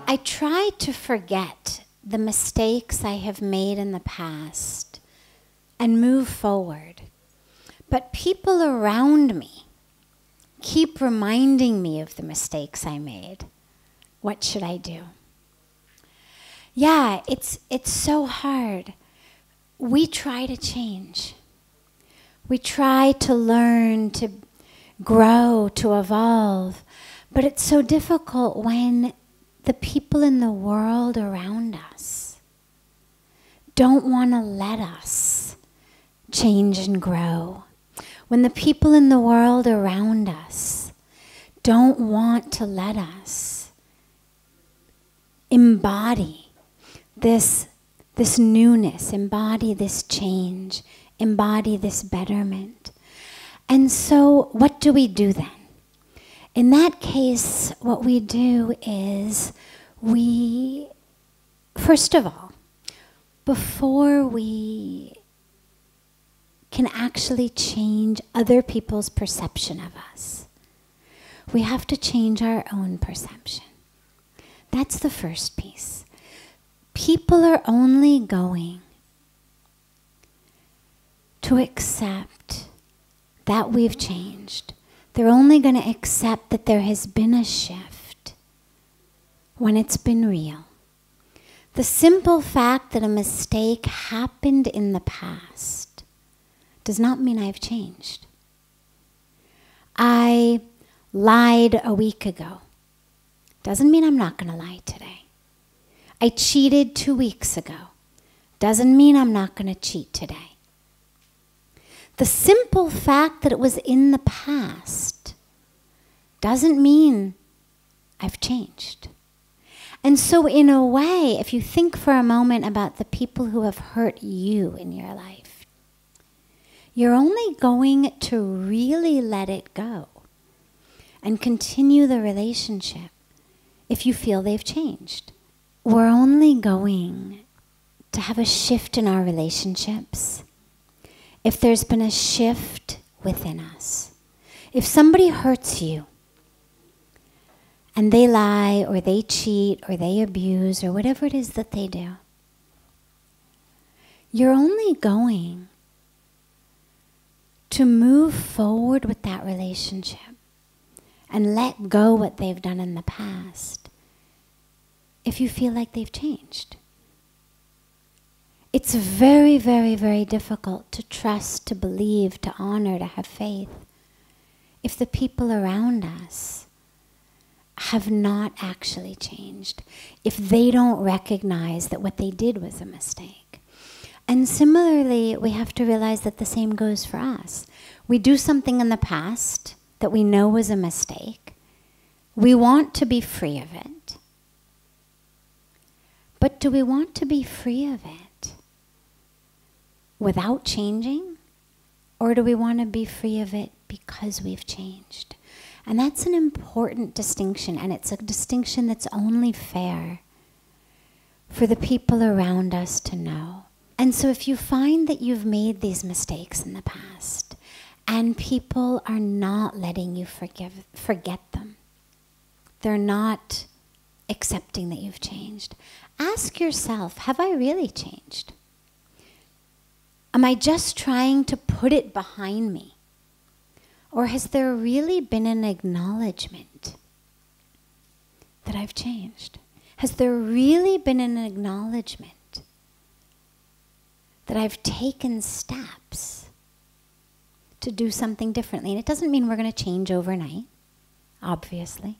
I try to forget the mistakes I have made in the past and move forward. But people around me keep reminding me of the mistakes I made. What should I do? Yeah, it's so hard. We try to change. We try to learn, to grow, to evolve. But it's so difficult when the people in the world around us don't want to let us change and grow. When the people in the world around us don't want to let us embody this newness, embody this change, embody this betterment. And so what do we do then? In that case, what we do is first of all, before we can actually change other people's perception of us, we have to change our own perception. That's the first piece. People are only going to accept that we've changed. They're only going to accept that there has been a shift when it's been real. The simple fact that a mistake happened in the past does not mean I've changed. I lied a week ago. Doesn't mean I'm not going to lie today. I cheated 2 weeks ago. Doesn't mean I'm not going to cheat today. The simple fact that it was in the past doesn't mean I've changed. And so in a way, if you think for a moment about the people who have hurt you in your life, you're only going to really let it go and continue the relationship if you feel they've changed. We're only going to have a shift in our relationships if there's been a shift within us. If somebody hurts you and they lie or they cheat or they abuse or whatever it is that they do, you're only going to move forward with that relationship and let go what they've done in the past if you feel like they've changed. It's very, very, very difficult to trust, to believe, to honor, to have faith if the people around us have not actually changed, if they don't recognize that what they did was a mistake. And similarly, we have to realize that the same goes for us. We do something in the past that we know was a mistake. We want to be free of it. But do we want to be free of it without changing? Or do we want to be free of it because we've changed? And that's an important distinction, and it's a distinction that's only fair for the people around us to know. And so if you find that you've made these mistakes in the past, and people are not letting you forget them, they're not accepting that you've changed, ask yourself, have I really changed? Am I just trying to put it behind me? Or has there really been an acknowledgement that I've changed? Has there really been an acknowledgement that I've taken steps to do something differently? And it doesn't mean we're going to change overnight, obviously.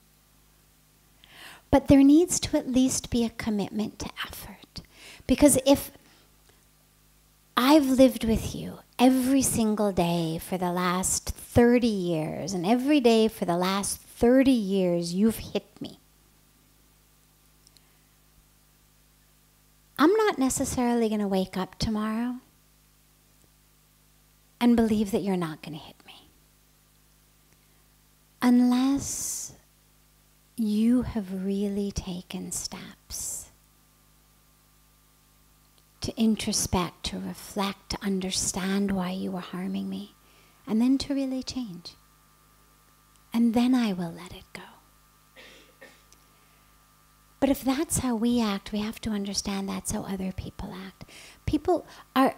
But there needs to at least be a commitment to effort. Because if I've lived with you every single day for the last 30 years, and every day for the last 30 years you've hit me, I'm not necessarily going to wake up tomorrow and believe that you're not going to hit me. Unless you have really taken steps to introspect, to reflect, to understand why you were harming me, and then to really change. and then I will let it go. But if that's how we act, we have to understand that's how other people act.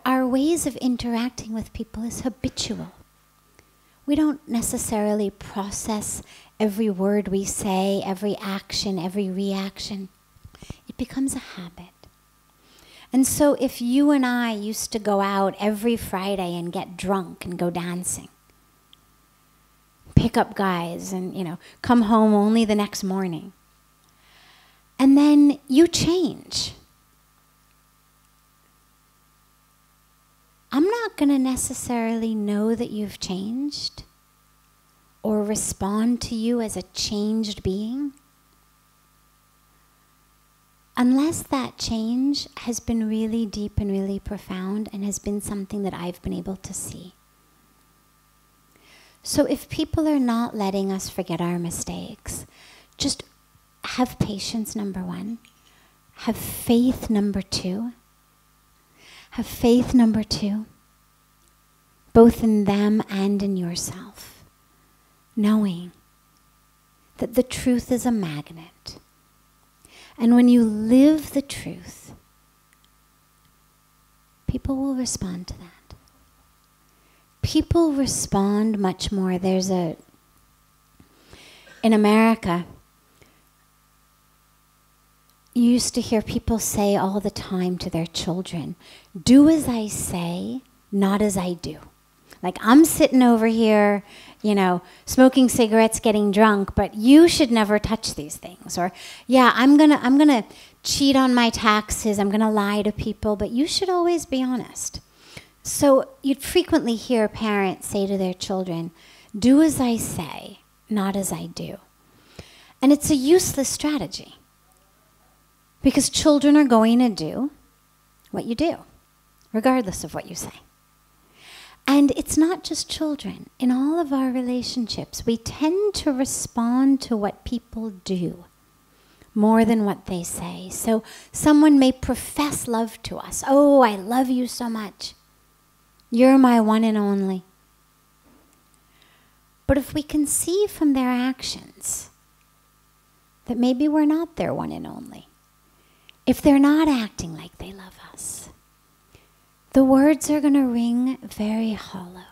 Our ways of interacting with people is habitual. We don't necessarily process every word we say, every action, every reaction. It becomes a habit. And so if you and I used to go out every Friday and get drunk and go dancing, pick up guys and, come home only the next morning, and then you change, I'm not going to necessarily know that you've changed or respond to you as a changed being unless that change has been really deep and really profound and has been something that I've been able to see. So if people are not letting us forget our mistakes, just have patience, number one. Have faith, number two. Have faith, number two, both in them and in yourself, knowing that the truth is a magnet. And when you live the truth, people will respond to that. People respond much more. In America, you used to hear people say all the time to their children, do as I say, not as I do. Like, I'm sitting over here, smoking cigarettes, getting drunk, but you should never touch these things. Or, yeah, I'm gonna cheat on my taxes, I'm gonna lie to people, but you should always be honest. So you'd frequently hear parents say to their children, do as I say, not as I do. And it's a useless strategy. Because children are going to do what you do, regardless of what you say. And it's not just children. In all of our relationships, we tend to respond to what people do more than what they say. So someone may profess love to us. Oh, I love you so much. You're my one and only. But if we can see from their actions that maybe we're not their one and only, if they're not acting like they love us, the words are going to ring very hollow.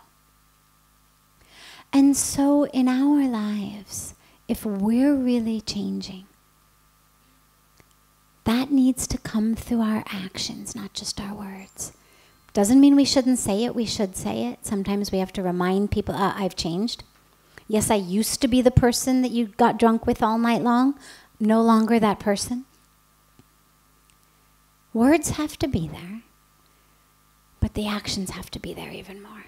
And so in our lives, if we're really changing, that needs to come through our actions, not just our words. Doesn't mean we shouldn't say it, we should say it. Sometimes we have to remind people, I've changed. Yes, I used to be the person that you got drunk with all night long. No longer that person. Words have to be there, but the actions have to be there even more.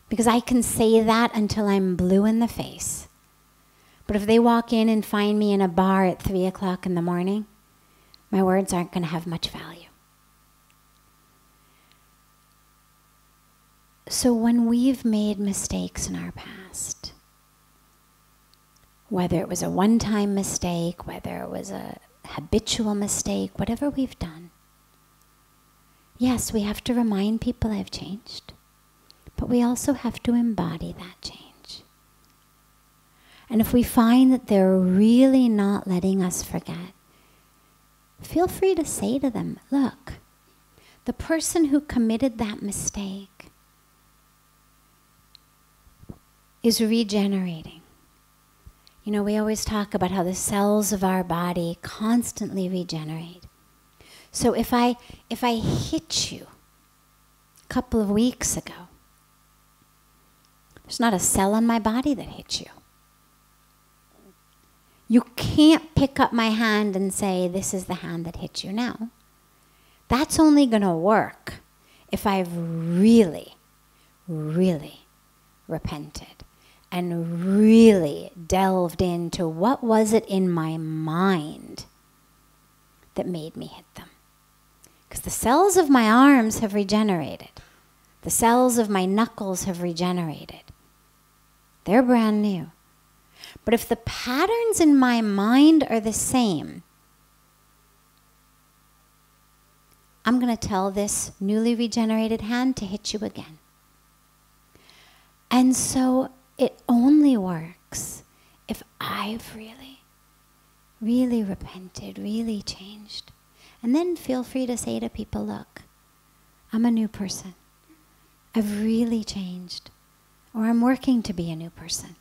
Because I can say that until I'm blue in the face. But if they walk in and find me in a bar at 3 o'clock in the morning, my words aren't going to have much value. So when we've made mistakes in our past, whether it was a one-time mistake, whether it was a habitual mistake, whatever we've done, yes, we have to remind people I've changed, but we also have to embody that change. And if we find that they're really not letting us forget, feel free to say to them, look, the person who committed that mistake is regenerating. You know, we always talk about how the cells of our body constantly regenerate. So if I hit you a couple of weeks ago, there's not a cell in my body that hit you. You can't pick up my hand and say, this is the hand that hit you now. That's only going to work if I've really, really repented and really delved into what was it in my mind that made me hit them. Because the cells of my arms have regenerated. The cells of my knuckles have regenerated. They're brand new. But if the patterns in my mind are the same, I'm going to tell this newly regenerated hand to hit you again. And so it only works I've really repented, really changed. And then feel free to say to people, look, I'm a new person. I've really changed. Or I'm working to be a new person.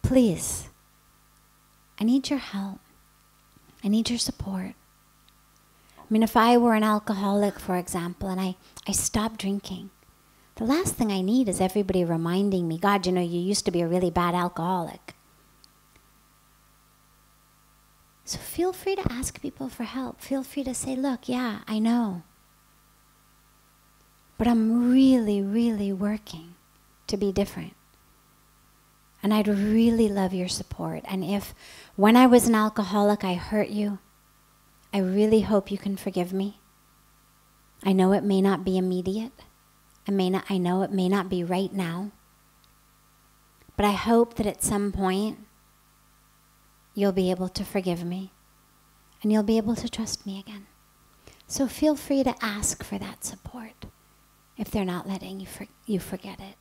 Please, I need your help. I need your support. I mean, if I were an alcoholic, for example, and I stopped drinking, the last thing I need is everybody reminding me, God, you know, you used to be a really bad alcoholic. So feel free to ask people for help. Feel free to say, look, yeah, I know. But I'm really, really working to be different. And I'd really love your support. And if, when I was an alcoholic, I hurt you, I really hope you can forgive me. I know it may not be immediate. I know it may not be right now. But I hope that at some point, you'll be able to forgive me. And you'll be able to trust me again. So feel free to ask for that support if they're not letting you forget it.